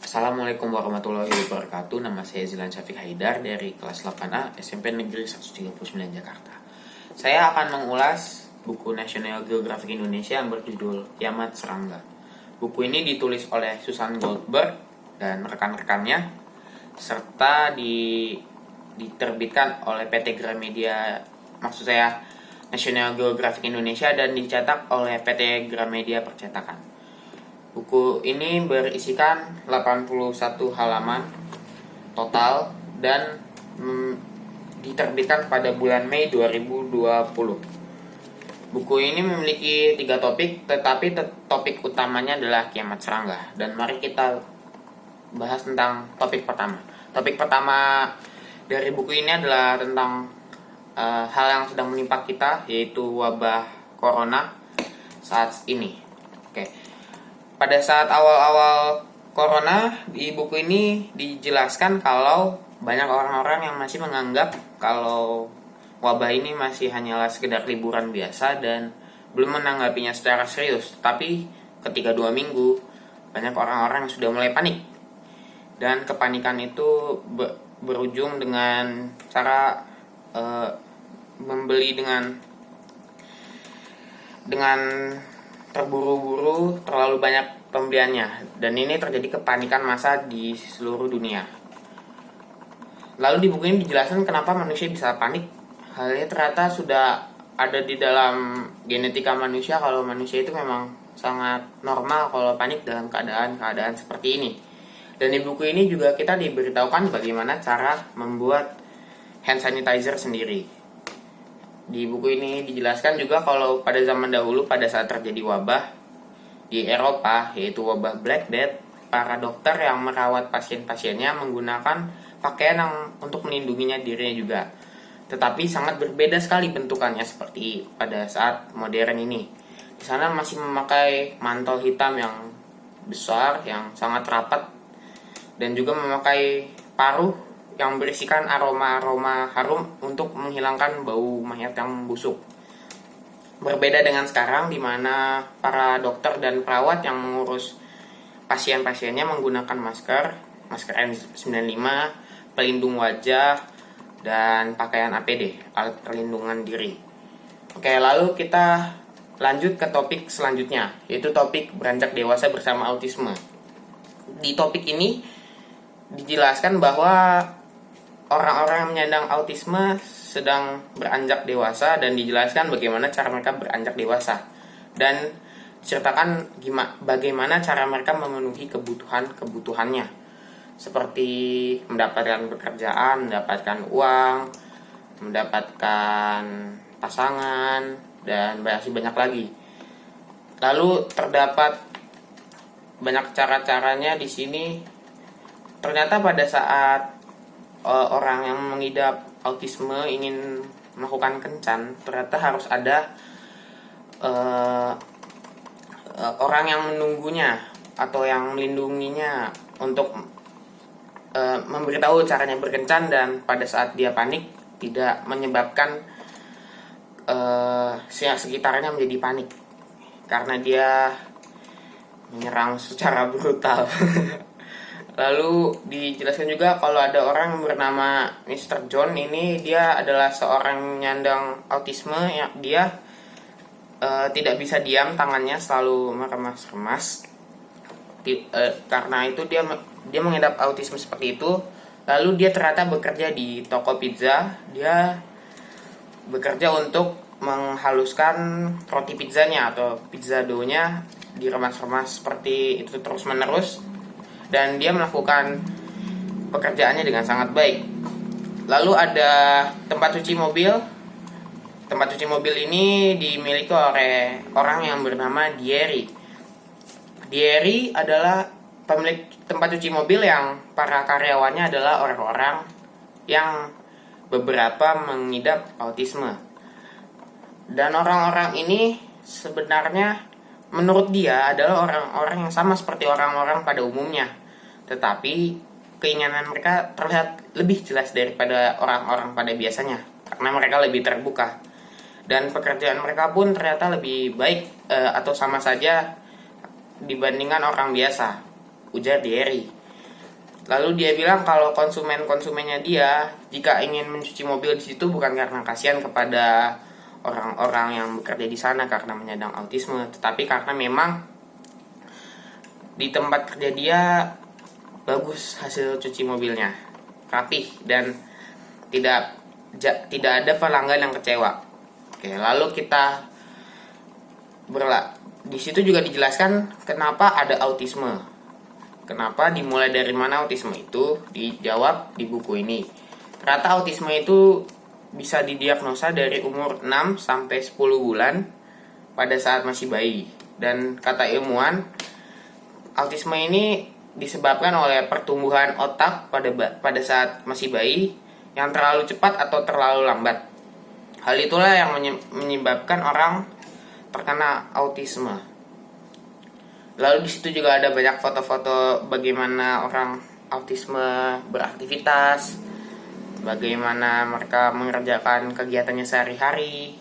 Assalamualaikum warahmatullahi wabarakatuh. Nama saya Zilan Syafiq Haidar dari kelas 8A SMP Negeri 139 Jakarta. Saya akan mengulas buku National Geographic Indonesia yang berjudul Kiamat Serangga. Buku ini ditulis oleh Susan Goldberg dan rekan-rekannya serta diterbitkan oleh PT Gramedia, maksud saya National Geographic Indonesia, dan dicetak oleh PT Gramedia Percetakan. Buku ini berisikan 81 halaman total dan diterbitkan pada bulan Mei 2020. Buku ini memiliki 3 topik, tetapi topik utamanya adalah kiamat serangga. Dan mari kita bahas tentang topik pertama. Topik pertama dari buku ini adalah tentang hal yang sedang menimpa kita, yaitu wabah corona saat ini. Oke. Pada saat awal-awal corona, di buku ini dijelaskan kalau banyak orang-orang yang masih menganggap kalau wabah ini masih hanyalah sekedar liburan biasa dan belum menanggapinya secara serius. Tapi ketika 2 minggu, banyak orang-orang yang sudah mulai panik. Dan kepanikan itu berujung dengan cara membeli dengan terburu-buru, terlalu banyak pembeliannya, dan ini terjadi kepanikan massa di seluruh dunia. Lalu di buku ini dijelaskan kenapa manusia bisa panik. Hal ini ternyata sudah ada di dalam genetika manusia, kalau manusia itu memang sangat normal kalau panik dalam keadaan seperti ini. Dan di buku ini juga kita diberitahukan bagaimana cara membuat hand sanitizer sendiri. Di buku ini dijelaskan juga kalau pada zaman dahulu, pada saat terjadi wabah di Eropa, yaitu wabah Black Death, para dokter yang merawat pasien-pasiennya menggunakan pakaian yang untuk melindunginya dirinya juga. Tetapi sangat berbeda sekali bentukannya seperti pada saat modern ini. Di sana masih memakai mantel hitam yang besar, yang sangat rapat, dan juga memakai paruh yang berisikan aroma-aroma harum untuk menghilangkan bau mayat yang busuk. Berbeda dengan sekarang, di mana para dokter dan perawat yang mengurus pasien-pasiennya menggunakan masker N95, pelindung wajah, dan pakaian APD, alat perlindungan diri. Oke, lalu kita lanjut ke topik selanjutnya, yaitu topik beranjak dewasa bersama autisme. Di topik ini dijelaskan bahwa orang-orang yang menyandang autisme sedang beranjak dewasa, dan dijelaskan bagaimana cara mereka beranjak dewasa, dan diceritakan bagaimana cara mereka memenuhi kebutuhannya, seperti mendapatkan pekerjaan, mendapatkan uang, mendapatkan pasangan, dan masih banyak lagi. Lalu terdapat banyak cara-caranya di sini. Ternyata pada saat orang yang mengidap autisme ingin melakukan kencan, ternyata harus ada orang yang menunggunya atau yang melindunginya untuk memberitahu caranya berkencan, dan pada saat dia panik tidak menyebabkan sekitarnya menjadi panik karena dia menyerang secara brutal. Lalu dijelaskan juga kalau ada orang bernama Mr. John ini, dia adalah seorang penyandang autisme yang dia tidak bisa diam, tangannya selalu meremas-remas. Karena itu dia mengidap autisme seperti itu. Lalu dia ternyata bekerja di toko pizza. Dia bekerja untuk menghaluskan roti pizzanya atau pizza dough-nya, diremas-remas seperti itu terus-menerus, dan dia melakukan pekerjaannya dengan sangat baik. Lalu ada tempat cuci mobil. Tempat cuci mobil ini dimiliki oleh orang yang bernama Dieri. Dieri adalah pemilik tempat cuci mobil yang para karyawannya adalah orang-orang yang beberapa mengidap autisme. Dan orang-orang ini sebenarnya menurut dia adalah orang-orang yang sama seperti orang-orang pada umumnya, tetapi keinginan mereka terlihat lebih jelas daripada orang-orang pada biasanya karena mereka lebih terbuka, dan pekerjaan mereka pun ternyata lebih baik atau sama saja dibandingkan orang biasa, ujar Dieri. Lalu dia bilang kalau konsumennya dia jika ingin mencuci mobil di situ bukan karena kasihan kepada orang-orang yang bekerja di sana karena menyandang autisme, tetapi karena memang di tempat kerja dia bagus hasil cuci mobilnya, rapih dan tidak ada pelanggan yang kecewa. Oke, lalu kita di situ juga dijelaskan kenapa ada autisme. Kenapa dimulai dari mana autisme itu? Dijawab di buku ini. Ternyata autisme itu bisa didiagnosa dari umur 6 sampai 10 bulan pada saat masih bayi. Dan kata ilmuwan, autisme ini disebabkan oleh pertumbuhan otak pada saat masih bayi yang terlalu cepat atau terlalu lambat. Hal itulah yang menyebabkan orang terkena autisme. Lalu di situ juga ada banyak foto-foto bagaimana orang autisme beraktivitas, bagaimana mereka mengerjakan kegiatannya sehari-hari,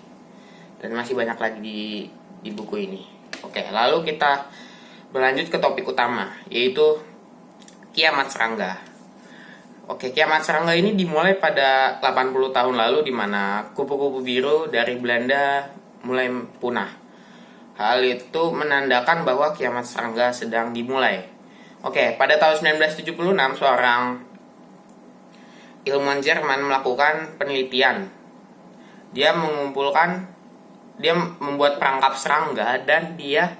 dan masih banyak lagi di buku ini. Oke, lalu kita berlanjut ke topik utama, yaitu kiamat serangga. Oke, kiamat serangga ini dimulai pada 80 tahun lalu di mana kupu-kupu biru dari Belanda mulai punah. Hal itu menandakan bahwa kiamat serangga sedang dimulai. Oke, pada tahun 1976 seorang ilmuwan Jerman melakukan penelitian. Dia membuat perangkap serangga dan dia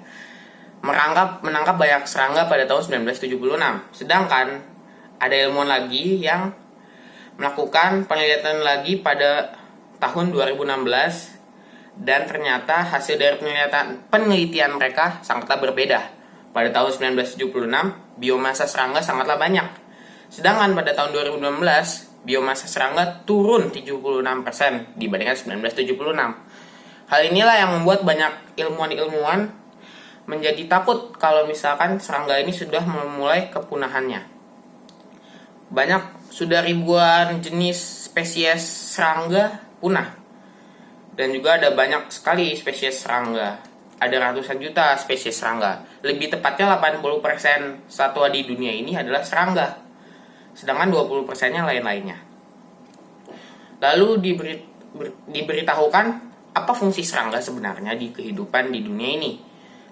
menangkap banyak serangga pada tahun 1976. Sedangkan ada ilmuwan lagi yang melakukan penelitian lagi pada tahun 2016. Dan ternyata hasil dari penelitian mereka sangatlah berbeda. Pada tahun 1976, biomasa serangga sangatlah banyak. Sedangkan pada tahun 2016, biomasa serangga turun 76% dibandingkan 1976. Hal inilah yang membuat banyak ilmuwan-ilmuwan menjadi takut kalau misalkan serangga ini sudah memulai kepunahannya. Sudah ribuan jenis spesies serangga punah. Dan juga ada banyak sekali spesies serangga. Ada ratusan juta spesies serangga. Lebih tepatnya 80% satwa di dunia ini adalah serangga. Sedangkan 20%-nya lain-lainnya. Lalu diberitahukan apa fungsi serangga sebenarnya di kehidupan di dunia ini.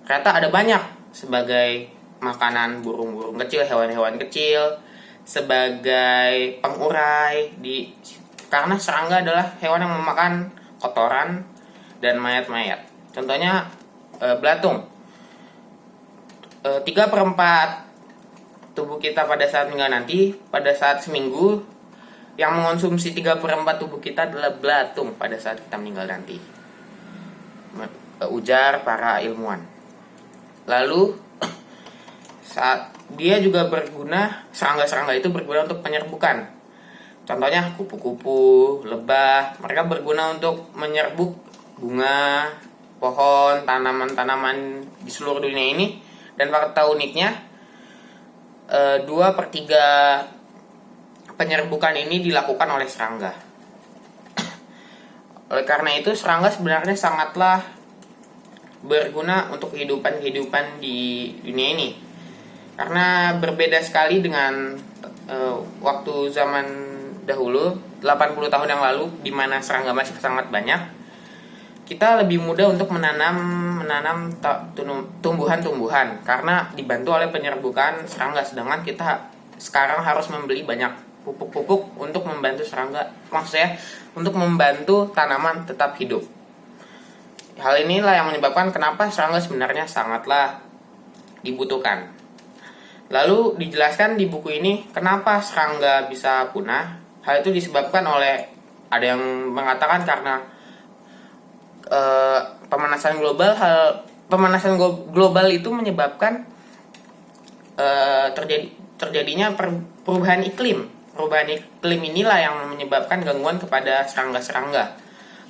Ternyata ada banyak, sebagai makanan burung-burung kecil, hewan-hewan kecil, sebagai pengurai karena serangga adalah hewan yang memakan kotoran dan mayat-mayat. Contohnya belatung. 3/4 tubuh kita pada saat meninggal nanti, pada saat seminggu, yang mengonsumsi 3/4 tubuh kita adalah belatung pada saat kita meninggal nanti. Ujar para ilmuwan. Lalu saat dia juga serangga-serangga itu berguna untuk penyerbukan. Contohnya kupu-kupu, lebah, mereka berguna untuk menyerbuk bunga, pohon, tanaman-tanaman di seluruh dunia ini. Dan fakta uniknya, 2/3 penyerbukan ini dilakukan oleh serangga. Oleh karena itu, serangga sebenarnya sangatlah berguna untuk kehidupan di dunia ini. Karena berbeda sekali dengan waktu zaman dahulu, 80 tahun yang lalu, di mana serangga masih sangat banyak, kita lebih mudah untuk menanam tumbuhan-tumbuhan karena dibantu oleh penyerbukan serangga. Sedangkan kita sekarang harus membeli banyak pupuk-pupuk untuk membantu serangga, maksudnya untuk membantu tanaman tetap hidup. Hal inilah yang menyebabkan kenapa serangga sebenarnya sangatlah dibutuhkan. Lalu dijelaskan di buku ini kenapa serangga bisa punah. Hal itu disebabkan oleh, ada yang mengatakan karena pemanasan global itu menyebabkan terjadinya perubahan iklim. Perubahan iklim inilah yang menyebabkan gangguan kepada serangga-serangga.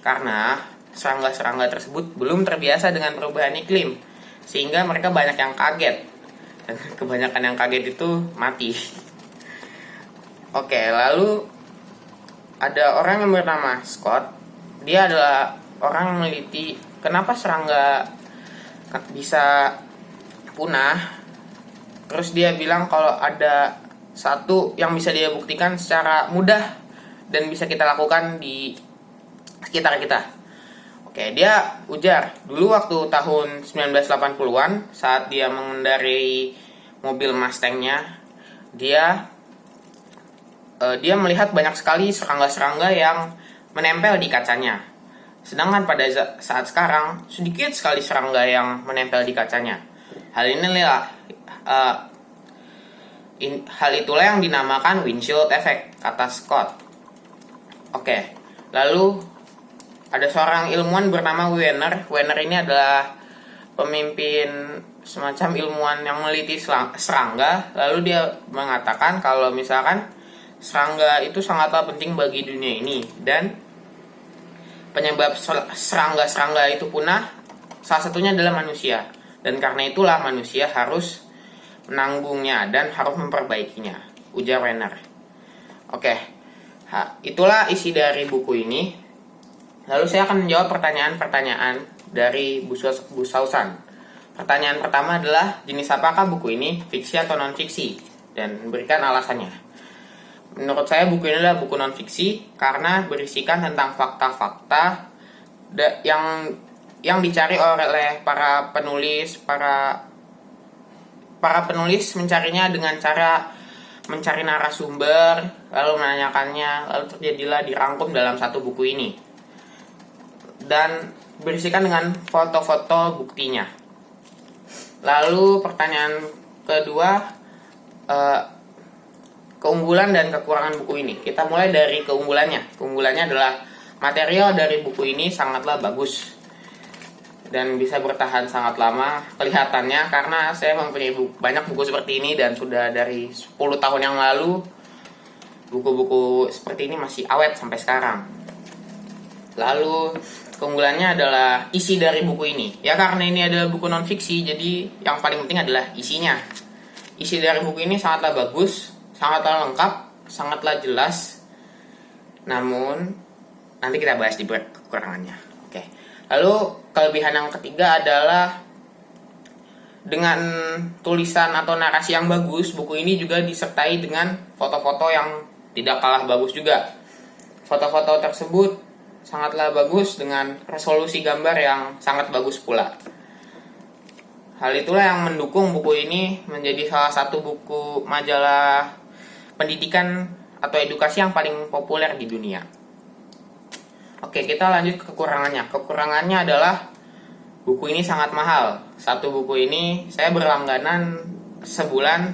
Karena serangga-serangga tersebut belum terbiasa dengan perubahan iklim, sehingga mereka banyak yang kaget. Dan kebanyakan yang kaget itu mati. Oke, lalu ada orang yang bernama Scott. Dia adalah orang yang meneliti kenapa serangga bisa punah. Terus dia bilang kalau ada satu yang bisa dia buktikan secara mudah dan bisa kita lakukan di sekitar kita. Oke, dia ujar dulu waktu tahun 1980-an saat dia mengendarai mobil Mustang-nya, dia melihat banyak sekali serangga-serangga yang menempel di kacanya. Sedangkan pada saat sekarang sedikit sekali serangga yang menempel di kacanya. Hal itulah yang dinamakan windshield effect, kata Scott. Oke, lalu ada seorang ilmuwan bernama Werner. Werner ini adalah pemimpin semacam ilmuwan yang meneliti serangga. Lalu dia mengatakan kalau misalkan serangga itu sangatlah penting bagi dunia ini, dan penyebab serangga-serangga itu punah salah satunya adalah manusia, dan karena itulah manusia harus menanggungnya dan harus memperbaikinya, ujar Werner. Oke, itulah isi dari buku ini. Lalu saya akan menjawab pertanyaan-pertanyaan dari Bu Sausan. Pertanyaan pertama adalah, jenis apakah buku ini, fiksi atau non-fiksi? Dan berikan alasannya. Menurut saya buku ini adalah buku non-fiksi karena berisikan tentang fakta-fakta yang dicari oleh para penulis. Para penulis mencarinya dengan cara mencari narasumber, lalu menanyakannya, lalu terjadilah dirangkum dalam satu buku ini. Dan berisikan dengan foto-foto buktinya. Lalu pertanyaan kedua, keunggulan dan kekurangan buku ini. Kita mulai dari keunggulannya. Keunggulannya adalah material dari buku ini sangatlah bagus dan bisa bertahan sangat lama kelihatannya, karena saya mempunyai banyak buku seperti ini dan sudah dari 10 tahun yang lalu buku-buku seperti ini masih awet sampai sekarang. Lalu keunggulannya adalah isi dari buku ini. Ya, karena ini adalah buku non-fiksi, jadi yang paling penting adalah isinya. Isi dari buku ini sangatlah bagus, sangatlah lengkap, sangatlah jelas. Namun nanti kita bahas di kekurangannya. Oke. Lalu kelebihan yang ketiga adalah dengan tulisan atau narasi yang bagus, buku ini juga disertai dengan foto-foto yang tidak kalah bagus juga. Foto-foto tersebut sangatlah bagus dengan resolusi gambar yang sangat bagus pula. Hal itulah yang mendukung buku ini menjadi salah satu buku majalah pendidikan atau edukasi yang paling populer di dunia. Oke, kita lanjut ke kekurangannya. Kekurangannya adalah buku ini sangat mahal. Satu buku ini saya berlangganan sebulan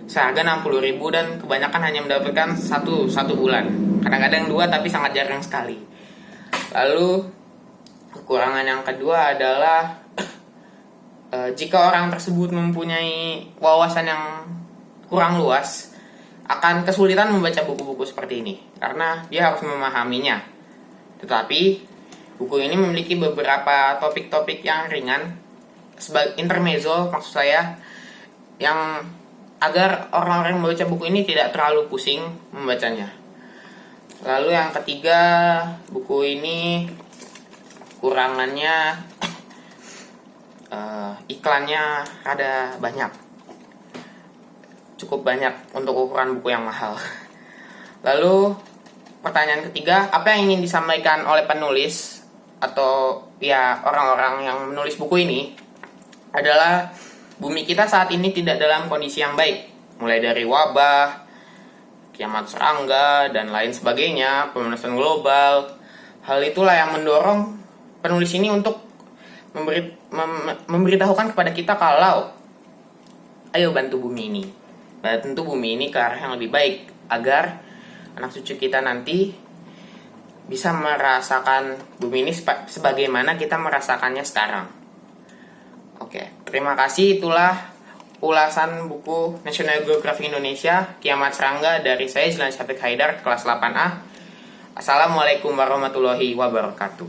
seharga 60.000 dan kebanyakan hanya mendapatkan satu bulan. Kadang-kadang 2, tapi sangat jarang sekali. Lalu kekurangan yang kedua adalah jika orang tersebut mempunyai wawasan yang kurang luas, akan kesulitan membaca buku-buku seperti ini karena dia harus memahaminya. Tetapi buku ini memiliki beberapa topik-topik yang ringan sebagai intermezzo, maksud saya, yang agar orang-orang yang membaca buku ini tidak terlalu pusing membacanya. Lalu yang ketiga, buku ini kurangannya iklannya rada banyak. Cukup banyak untuk ukuran buku yang mahal. Lalu pertanyaan ketiga, apa yang ingin disampaikan oleh penulis atau ya orang-orang yang menulis buku ini adalah bumi kita saat ini tidak dalam kondisi yang baik, mulai dari wabah, kiamat serangga, dan lain sebagainya, pemanasan global. Hal itulah yang mendorong penulis ini untuk memberitahukan kepada kita kalau ayo bantu bumi ini. Bantu bumi ini ke arah yang lebih baik agar anak cucu kita nanti bisa merasakan bumi ini sebagaimana kita merasakannya sekarang. Oke, terima kasih. Itulah ulasan buku National Geographic Indonesia Kiamat Serangga dari saya, Jilan Syafiq Haidar, kelas 8A. Assalamualaikum warahmatullahi wabarakatuh.